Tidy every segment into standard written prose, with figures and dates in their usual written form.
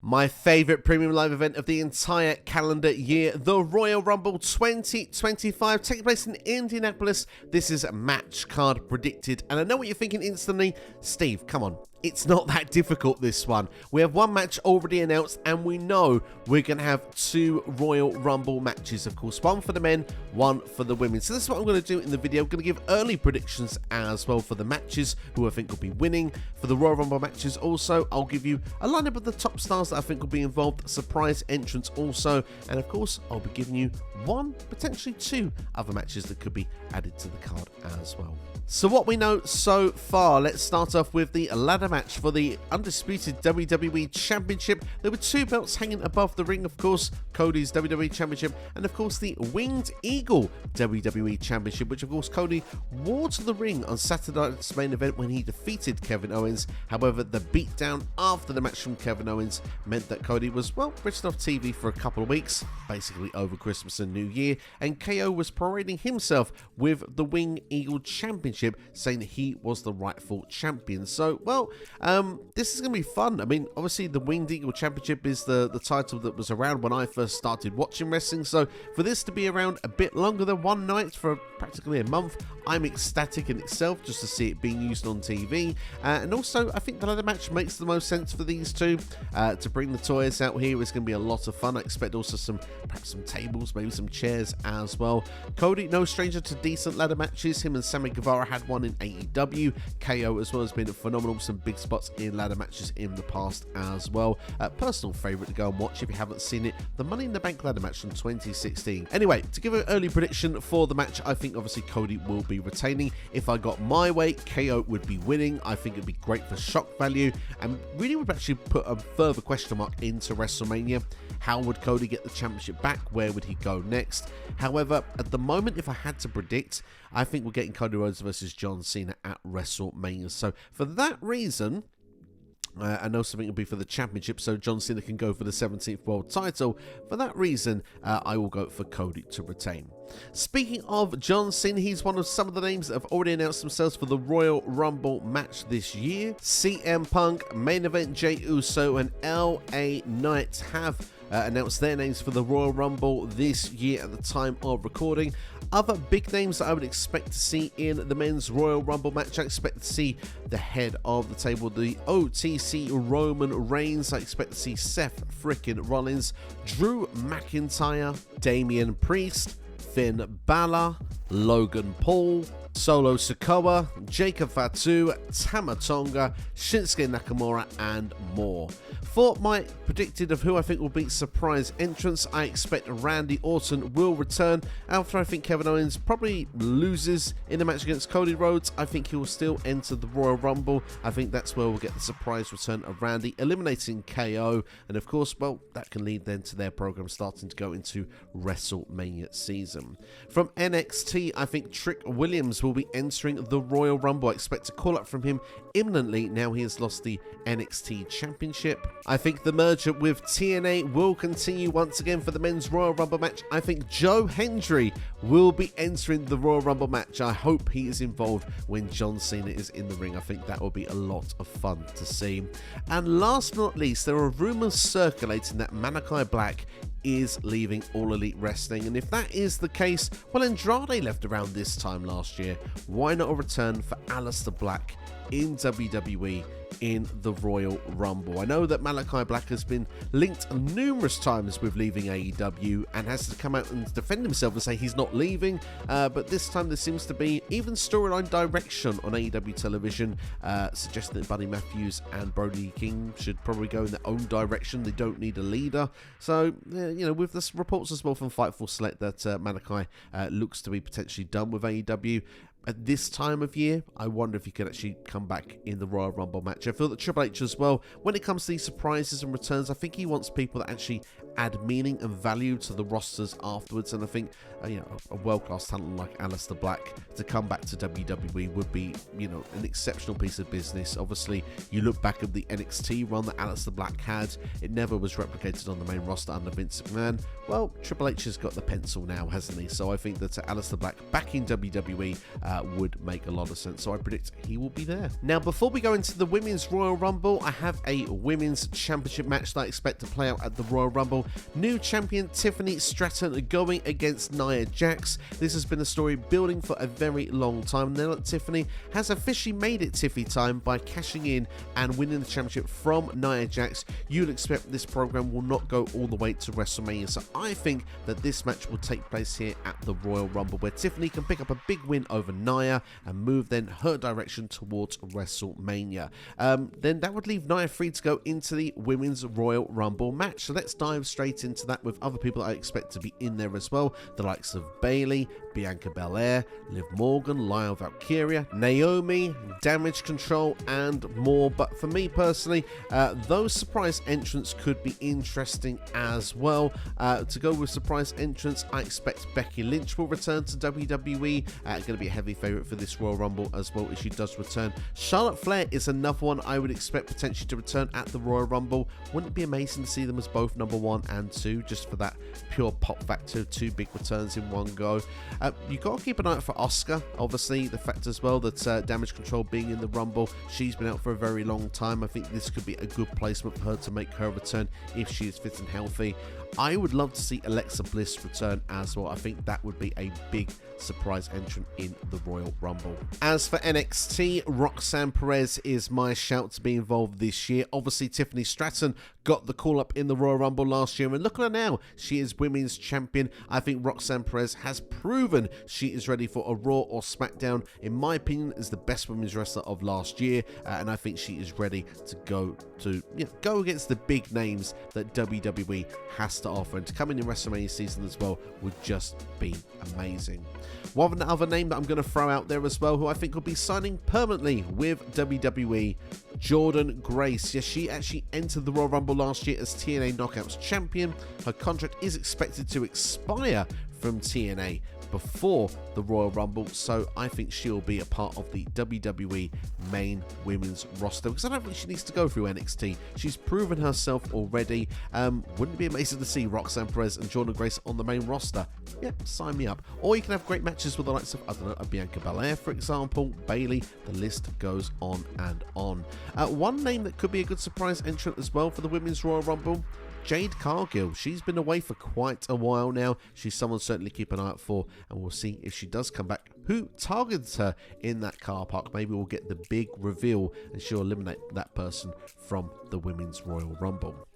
My favourite premium live event of the entire calendar year, the Royal Rumble 2025, taking place in Indianapolis. This is match card predicted, and I know what you're thinking instantly. Steve, come on. It's not that difficult, this one. We have one match already announced, and we know we're going to have two Royal Rumble matches, of course. One for the men, one for the women. So this is what I'm going to do in the video. I'm going to give early predictions as well for the matches, who I think will be winning. For the Royal Rumble matches also, I'll give you a lineup of the top stars that I think will be involved, surprise entrance also, and of course, I'll be giving you one, potentially two other matches that could be added to the card as well. So what we know so far, let's start off with the ladder match for the undisputed WWE Championship. There were two belts hanging above the ring, of course, Cody's WWE Championship, and of course the Winged Eagle WWE Championship, which of course Cody wore to the ring on Saturday's main event when he defeated Kevin Owens. However, the beatdown after the match from Kevin Owens meant that Cody was, well, written off TV for a couple of weeks, basically over Christmas and New Year, and KO was parading himself with the Winged Eagle Championship, saying that he was the rightful champion. So, well, this is going to be fun. I mean, obviously the Winged Eagle Championship is the title that was around when I first started watching wrestling, so for this to be around a bit longer than one night, for practically a month, I'm ecstatic in itself just to see it being used on TV. And also, I think the ladder match makes the most sense for these two. To bring the toys out here is going to be a lot of fun. I expect also perhaps some tables, maybe some chairs as well. Cody, no stranger to decent ladder matches. Him and Sammy Guevara had one in AEW. KO as well has been phenomenal. Some big spots in ladder matches in the past as well. Personal favourite to go and watch if you haven't seen it, the Money in the Bank ladder match from 2016. Anyway, to give an early prediction for the match, I think obviously Cody will be retaining. If I got my way, KO would be winning. I think it'd be great for shock value, and really would actually put a further question mark into WrestleMania. How would Cody get the championship back? Where would he go next? However, at the moment, if I had to predict, I think we're getting Cody Rhodes versus John Cena at WrestleMania. So for that reason, I know something will be for the championship, so John Cena can go for the 17th world title. For that reason, I will go for Cody to retain. Speaking of John Cena, he's one of some of the names that have already announced themselves for the Royal Rumble match this year. CM Punk, main event Jey Uso, and LA Knight have announced their names for the Royal Rumble this year at the time of recording. Other big names that I would expect to see in the men's Royal Rumble match, I expect to see the head of the table, the OTC Roman Reigns. I expect to see Seth Freakin Rollins, Drew McIntyre, Damian Priest, Finn Balor, Logan Paul, Solo Sikoa, Jacob Fatu, Tama Tonga, Shinsuke Nakamura, and more. For my predicted of who I think will be surprise entrance, I expect Randy Orton will return. After I think Kevin Owens probably loses in the match against Cody Rhodes, I think he will still enter the Royal Rumble. I think that's where we'll get the surprise return of Randy, eliminating KO. And of course, well, that can lead then to their program starting to go into WrestleMania season. From NXT, I think Trick Williams will be entering the Royal Rumble. I expect a call up from him imminently now he has lost the NXT Championship. I think the merger with TNA will continue once again for the men's Royal Rumble match. I think Joe Hendry will be entering the Royal Rumble match. I hope he is involved when John Cena is in the ring. I think that will be a lot of fun to see. And last but not least, there are rumours circulating that Malachi Black is leaving All Elite Wrestling, and if that is the case, well, Andrade left around this time last year. Why not a return for Aleister Black in WWE in the Royal Rumble? I know that Malachi Black has been linked numerous times with leaving AEW and has to come out and defend himself and say he's not leaving, but this time there seems to be even storyline direction on AEW television, suggesting that Buddy Matthews and Brody King should probably go in their own direction. They don't need a leader. So, you know, with this reports as well from Fightful Select that Malachi looks to be potentially done with AEW. At this time of year, I wonder if he could actually come back in the Royal Rumble match. I feel that Triple H as well, when it comes to these surprises and returns, I think he wants people that actually add meaning and value to the rosters afterwards. And I think a world-class talent like Aleister Black to come back to WWE would be an exceptional piece of business. Obviously, you look back at the NXT run that Aleister Black had, it never was replicated on the main roster under Vince McMahon. Well, Triple H has got the pencil now, hasn't he? So I think that Aleister Black back in WWE would make a lot of sense. So I predict he will be there. Now, before we go into the Women's Royal Rumble, I have a Women's Championship match that I expect to play out at the Royal Rumble. New champion Tiffany Stratton going against Nia Jax. This has been a story building for a very long time. Now that Tiffany has officially made it Tiffy time by cashing in and winning the championship from Nia Jax, you'd expect this program will not go all the way to WrestleMania. So I think that this match will take place here at the Royal Rumble, where Tiffany can pick up a big win over Nia and move then her direction towards WrestleMania. Then that would leave Nia free to go into the Women's Royal Rumble match. So let's dive straight into that with other people that I expect to be in there as well. The likes of Bayley, Bianca Belair, Liv Morgan, Lyle Valkyria, Naomi, Damage Control, and more. But for me personally, those surprise entrants could be interesting as well. To go with surprise entrants, I expect Becky Lynch will return to WWE. Going to be a heavy favourite for this Royal Rumble as well if she does return. Charlotte Flair is another one I would expect potentially to return at the Royal Rumble. Wouldn't it be amazing to see them as both number 1 and 2, just for that pure pop factor, 2 big returns in one go. You've got to keep an eye out for Asuka. Obviously, the fact as well that Damage Control being in the Rumble, she's been out for a very long time. I think this could be a good placement for her to make her return if she is fit and healthy. I would love to see Alexa Bliss return as well. I think that would be a big surprise entrant in the Royal Rumble. As for NXT, Roxanne Perez is my shout to be involved this year. Obviously, Tiffany Stratton got the call up in the Royal Rumble last year, and look at her now. She is Women's Champion. I think Roxanne Perez has proven she is ready for a Raw or SmackDown. In my opinion, is the best women's wrestler of last year, and I think she is ready to go against the big names that WWE has to offer, and to come in WrestleMania season as well would just be amazing. One other name that I'm going to throw out there as well, who I think will be signing permanently with WWE, Jordynne Grace. Yes, she actually entered the Royal Rumble last year as TNA Knockouts champion. Her contract is expected to expire from TNA before the Royal Rumble, so I think she'll be a part of the WWE main women's roster, because I don't think she needs to go through NXT. She's proven herself already. Wouldn't it be amazing to see Roxanne Perez and Jordynne Grace on the main roster? Yeah, sign me up. Or you can have great matches with the likes of, a Bianca Belair, for example, Bayley. The list goes on and on. One name that could be a good surprise entrant as well for the Women's Royal Rumble, Jade Cargill. She's been away for quite a while now. She's someone certainly keep an eye out for, and we'll see if she does come back, who targets her in that car park. Maybe we'll get the big reveal and she'll eliminate that person from the Women's Royal Rumble.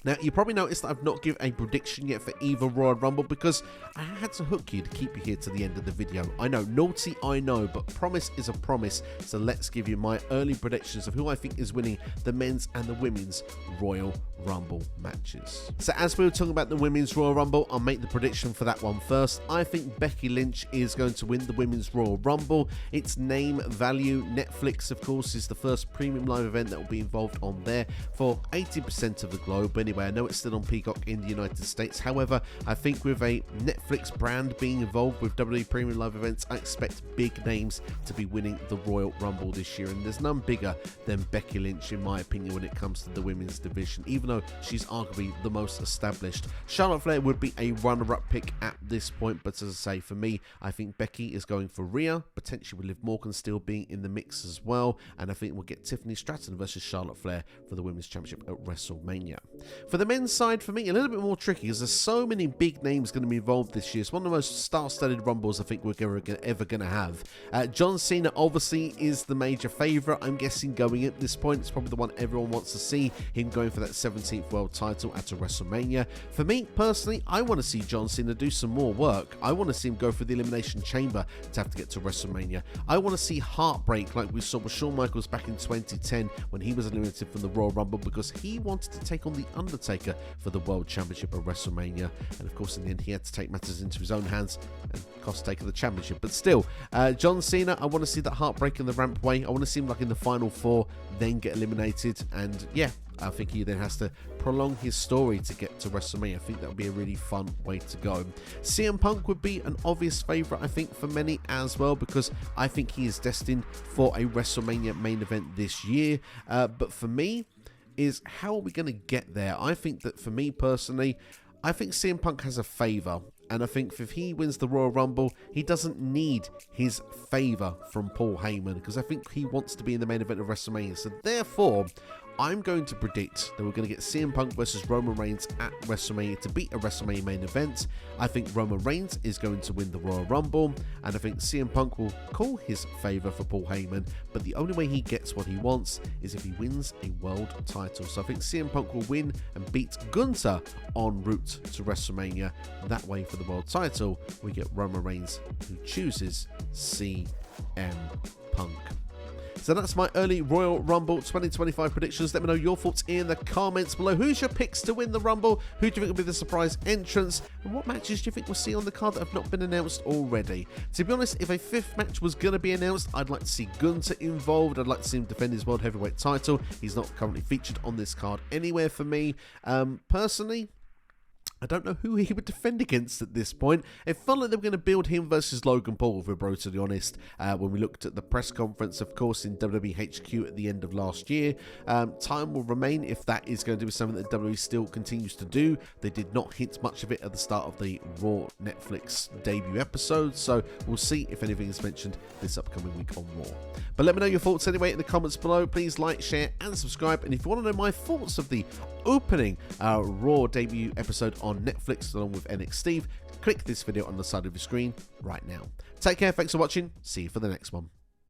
Now, you probably noticed that I've not given a prediction yet for either Royal Rumble, because I had to hook you to keep you here to the end of the video. I know, naughty, I know, but promise is a promise. So let's give you my early predictions of who I think is winning the men's and the women's Royal Rumble matches. So as we were talking about the Women's Royal Rumble, I'll make the prediction for that one first. I think Becky Lynch is going to win the Women's Royal Rumble. Its name value, Netflix, of course, is the first premium live event that will be involved on there for 80% of the globe. Anyway, I know it's still on Peacock in the United States. However, I think with a Netflix brand being involved with WWE Premium Live events, I expect big names to be winning the Royal Rumble this year, and there's none bigger than Becky Lynch, in my opinion, when it comes to the women's division, even though she's arguably the most established. Charlotte Flair would be a runner-up pick at this point, but as I say, for me, I think Becky is going for Rhea, potentially with Liv Morgan still being in the mix as well, and I think we'll get Tiffany Stratton versus Charlotte Flair for the Women's Championship at WrestleMania. For the men's side, for me, a little bit more tricky, because there's so many big names going to be involved this year. It's one of the most star-studded Rumbles I think we're ever going to have. John Cena obviously is the major favourite, I'm guessing, going at this point. It's probably the one everyone wants to see, him going for that 17th world title at a WrestleMania. For me, personally, I want to see John Cena do some more work. I want to see him go through the Elimination Chamber to have to get to WrestleMania. I want to see heartbreak like we saw with Shawn Michaels back in 2010 when he was eliminated from the Royal Rumble because he wanted to take on The Undertaker for the World Championship at WrestleMania, and of course in the end he had to take matters into his own hands and cost taker the championship. But still, John Cena, I want to see that heartbreak in the rampway. I want to see him like in the final four, then get eliminated, and yeah, I think he then has to prolong his story to get to WrestleMania. I think that would be a really fun way to go. CM Punk would be an obvious favourite, I think, for many as well, because I think he is destined for a WrestleMania main event this year. But for me, is how are we going to get there? I think that for me personally, I think CM Punk has a favour. And I think if he wins the Royal Rumble, he doesn't need his favour from Paul Heyman, because I think he wants to be in the main event of WrestleMania. So therefore, I'm going to predict that we're going to get CM Punk versus Roman Reigns at WrestleMania to beat a WrestleMania main event. I think Roman Reigns is going to win the Royal Rumble, and I think CM Punk will call his favour for Paul Heyman, but the only way he gets what he wants is if he wins a world title. So I think CM Punk will win and beat Gunther en route to WrestleMania. That way, for the world title, we get Roman Reigns, who chooses CM Punk. So that's my early Royal Rumble 2025 predictions. Let me know your thoughts in the comments below. Who's your picks to win the Rumble? Who do you think will be the surprise entrance? And what matches do you think we'll see on the card that have not been announced already? To be honest, if a fifth match was going to be announced, I'd like to see Gunther involved. I'd like to see him defend his World Heavyweight title. He's not currently featured on this card anywhere for me. Personally, I don't know who he would defend against at this point. It felt like they were going to build him versus Logan Paul, if we're brutally honest. When we looked at the press conference, of course, in WWE HQ at the end of last year. Time will remain if that is going to be something that WWE still continues to do. They did not hint much of it at the start of the Raw Netflix debut episode, so we'll see if anything is mentioned this upcoming week on Raw. But let me know your thoughts anyway in the comments below. Please like, share, and subscribe. And if you want to know my thoughts of the opening Raw debut episode on Netflix along with NXT, click this video on the side of your screen right now. Take care, thanks for watching, see you for the next one.